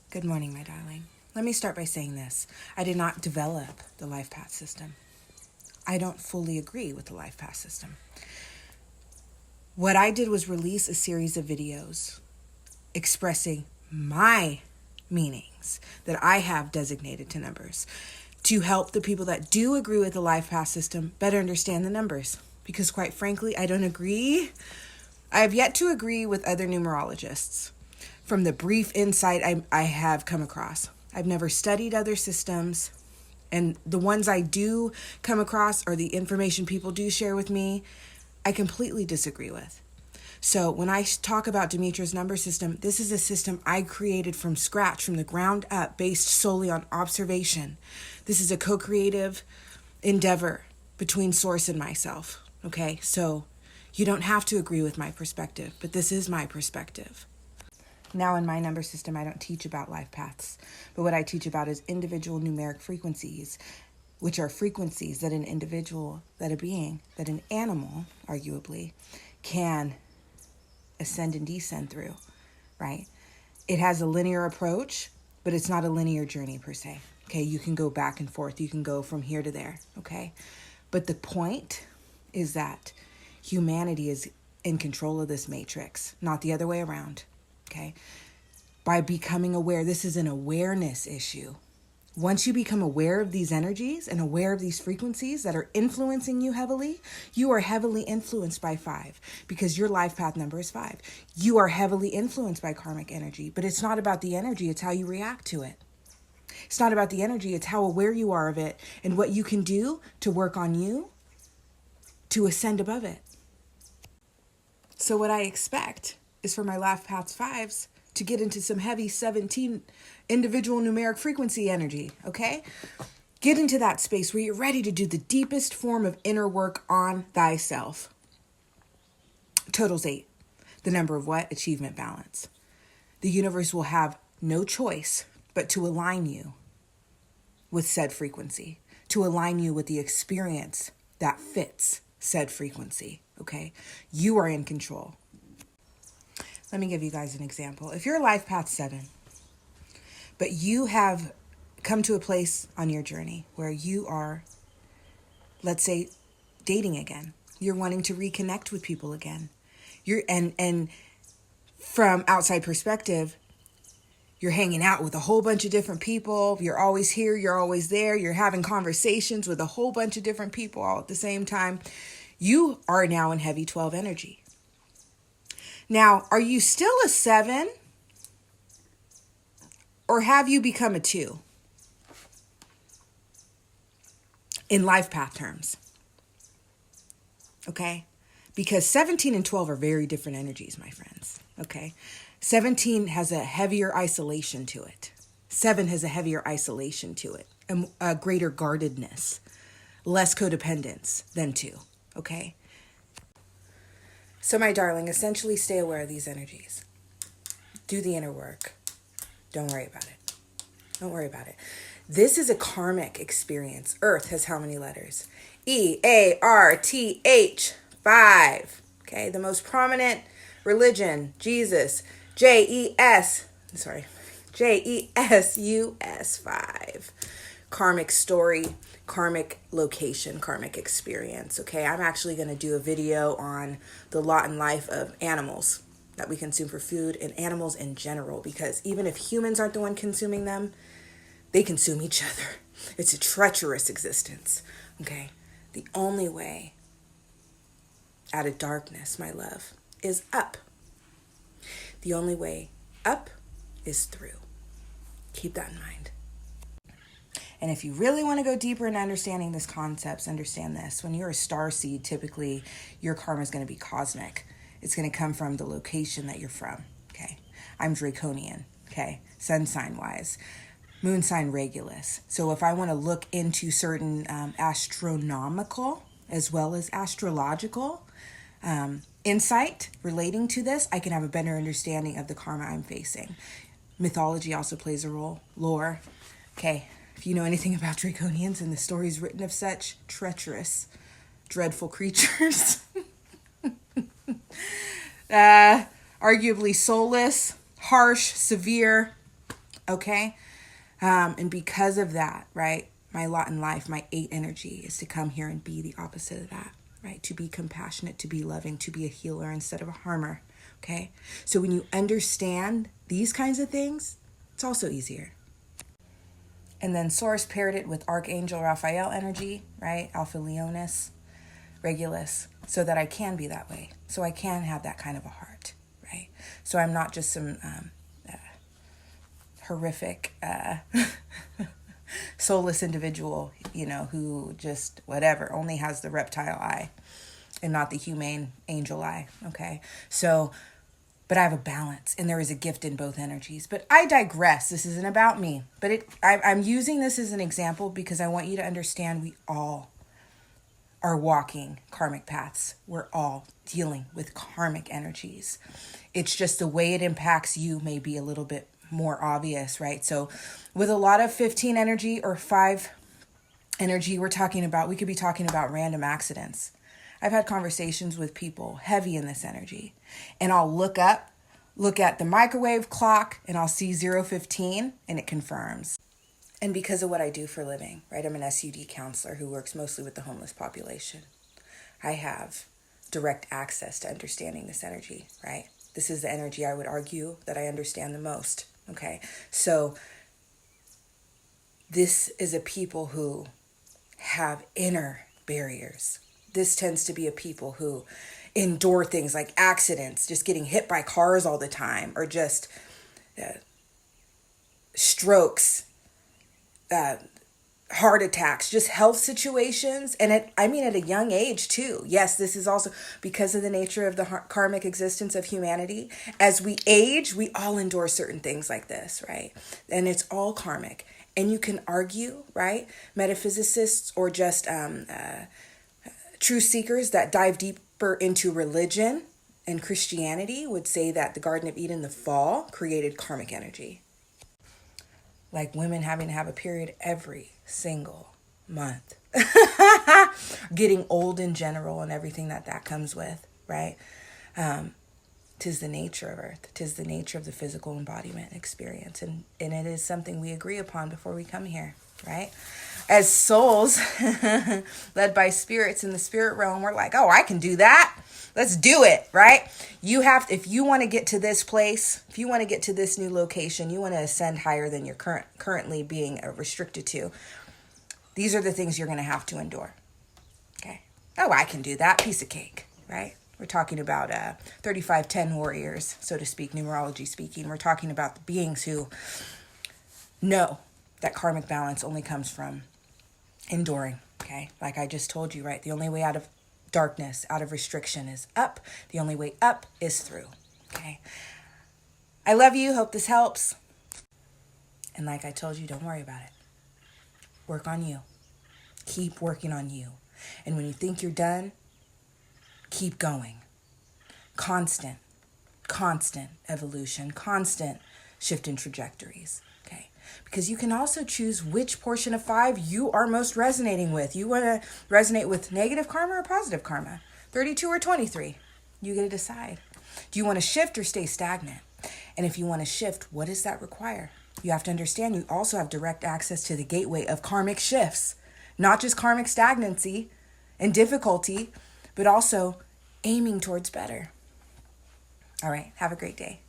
Good morning, my darling. Let me start by saying this. I did not develop the life path system. I don't fully agree with the life path system. What I did was release a series of videos expressing my meanings that I have designated to numbers to help the people that do agree with the life path system better understand the numbers. Because quite frankly, I don't agree. I have yet to agree with other numerologists from the brief insight I have come across. I've never studied other systems, and the ones I do come across or the information people do share with me, I completely disagree with. So when I talk about Demetra's number system, this is a system I created from scratch, from the ground up, based solely on observation. This is a co-creative endeavor between Source and myself. Okay, so you don't have to agree with my perspective, but this is my perspective. Now in my number system, I don't teach about life paths, but what I teach about is individual numeric frequencies, which are frequencies that an individual, that a being, that an animal, arguably, can ascend and descend through, right? It has a linear approach, but it's not a linear journey per se. Okay, you can go back and forth. You can go from here to there, okay? But the point is that humanity is in control of this matrix, not the other way around, okay? By becoming aware, this is an awareness issue. Once you become aware of these energies and aware of these frequencies that are influencing you heavily, you are heavily influenced by 5 because your life path number is 5. You are heavily influenced by karmic energy, but it's not about the energy, it's how you react to it. It's not about the energy, it's how aware you are of it and what you can do to work on you to ascend above it. So what I expect is for my life paths 5s to get into some heavy 17 individual numeric frequency energy, okay? Get into that space where you're ready to do the deepest form of inner work on thyself. Totals 8. The number of what? Achievement balance. The universe will have no choice but to align you with said frequency, to align you with the experience that fits said frequency, okay? You are in control. Let me give you guys an example. If you're life path 7, but you have come to a place on your journey where you are, let's say, dating again. You're wanting to reconnect with people again. And from outside perspective, you're hanging out with a whole bunch of different people. You're always here, you're always there. You're having conversations with a whole bunch of different people all at the same time. You are now in heavy 12 energy. Now, are you still a 7? Or have you become a 2? In life path terms. Okay? Because 17 and 12 are very different energies, my friends. Okay? 17 has a heavier isolation to it. 7 has a heavier isolation to it. A greater guardedness. Less codependence than 2. Okay? So my darling, essentially stay aware of these energies. Do the inner work. Don't worry about it. Don't worry about it. This is a karmic experience. Earth has how many letters? EARTH, 5. Okay, the most prominent religion, Jesus. JESUS, 5. Karmic story, karmic location, karmic experience. Okay, I'm actually going to do a video on the lot and life of animals that we consume for food and animals in general, because even if humans aren't the one consuming them, they consume each other. It's a treacherous existence. Okay, the only way out of darkness, my love, is up. The only way up is through. Keep that in mind. And if you really want to go deeper in understanding these concepts, understand this. When you're a star seed, typically your karma is going to be cosmic. It's going to come from the location that you're from, okay? I'm Draconian, okay? Sun sign wise. Moon sign Regulus. So if I want to look into certain astronomical as well as astrological insight relating to this, I can have a better understanding of the karma I'm facing. Mythology also plays a role. Lore. Okay, if you know anything about Draconians and the stories written of such treacherous, dreadful creatures, arguably soulless, harsh, severe, Okay? And because of that, right, my lot in life, my 8 energy is to come here and be the opposite of that, right? To be compassionate, to be loving, to be a healer instead of a harmer. Okay? So when you understand these kinds of things, it's also easier. And then Source paired it with Archangel Raphael energy, right? Alpha Leonis, Regulus, so that I can be that way. So I can have that kind of a heart, right? So I'm not just some horrific, soulless individual, who just whatever, only has the reptile eye and not the humane angel eye, okay? So, but I have a balance, and there is a gift in both energies. But I digress. This isn't about me. But I'm using this as an example because I want you to understand we all are walking karmic paths. We're all dealing with karmic energies. It's just the way it impacts you may be a little bit more obvious, right? So with a lot of 15 energy or 5 energy, we could be talking about random accidents. I've had conversations with people heavy in this energy, and I'll look at the microwave clock, and I'll see 015, and it confirms. And because of what I do for a living, right, I'm an SUD counselor who works mostly with the homeless population. I have direct access to understanding this energy, right? This is the energy I would argue that I understand the most, okay? So this is a people who have inner barriers. This tends to be a people who endure things like accidents, just getting hit by cars all the time, or just strokes, heart attacks, just health situations. And at a young age too. Yes, this is also because of the nature of the karmic existence of humanity. As we age, we all endure certain things like this, right? And it's all karmic. And you can argue, right? Metaphysicists or just truth seekers that dive deeper into religion and Christianity would say that the Garden of Eden, the fall, created karmic energy. Like women having to have a period every single month. Getting old in general and everything that comes with, right? Tis the nature of Earth. Tis the nature of the physical embodiment experience. And it is something we agree upon before we come here, right? As souls led by spirits in the spirit realm, we're like, oh, I can do that. Let's do it, right? If you want to get to this place, if you want to get to this new location, you want to ascend higher than you're currently being restricted to, these are the things you're going to have to endure, okay? Oh, I can do that. Piece of cake, right? We're talking about 3510 warriors, so to speak, numerology speaking. We're talking about the beings who know that karmic balance only comes from enduring, okay? Like I just told you, right? The only way out of darkness, out of restriction is up. The only way up is through, okay? I love you. Hope this helps. And like I told you, don't worry about it. Work on you. Keep working on you. And when you think you're done, keep going. Constant evolution, constant shift in trajectories, okay? Because you can also choose which portion of 5 you are most resonating with. You want to resonate with negative karma or positive karma? 32 or 23? You get to decide. Do you want to shift or stay stagnant? And if you want to shift, what does that require? You have to understand you also have direct access to the gateway of karmic shifts. Not just karmic stagnancy and difficulty, but also aiming towards better. All right, have a great day.